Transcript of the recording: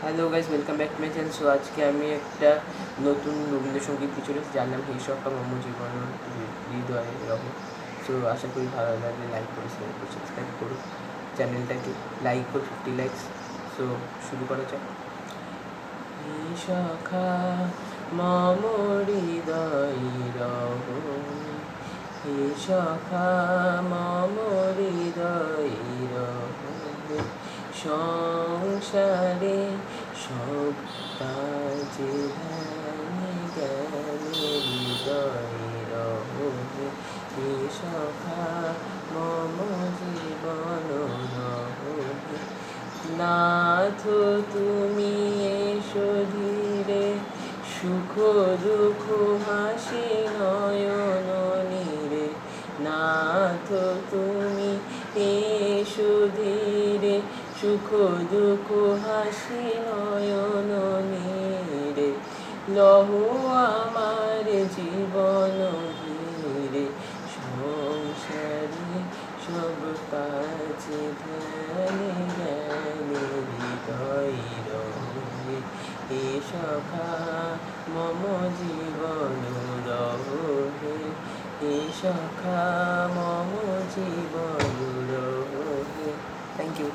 Hello guys, welcome back to my channel. So আজকে আমি একটা নতুন রবীন্দ্রসঙ্গীত কিছু যার নাম হে সখা মম জীবন হৃদয়ে রহ। সো আশা করি ভালো লাগলে লাইক করে শেয়ার করে সাবস্ক্রাইব করুন চ্যানেলটাকে, লাইক করুন 50 লাইকস। সো শুরু করা যাক। হে সখা মম হৃদয়ে রহ, হে সখা মম হৃদয়ে রহ, সংসারে সব কাজে ধ্যানে জ্ঞানে হৃদয়ে রহ, হে সখা মম জীবন রহ। নাথ তুমি এসো ধীরে, সুখ দুঃখ হাসি নয়ন নীরে। নাথ তুমি এসো ধীরে, সুখ দুঃখ হাসি নয়ন নীরে। লহ আমার জীবন ঘিরে, সংসারে সব কাজে ধ্যানে জ্ঞানে হৃদয় রহে, হে সখা মম জীবন রহে, হে সখা মম জীবন রহে। Thank you.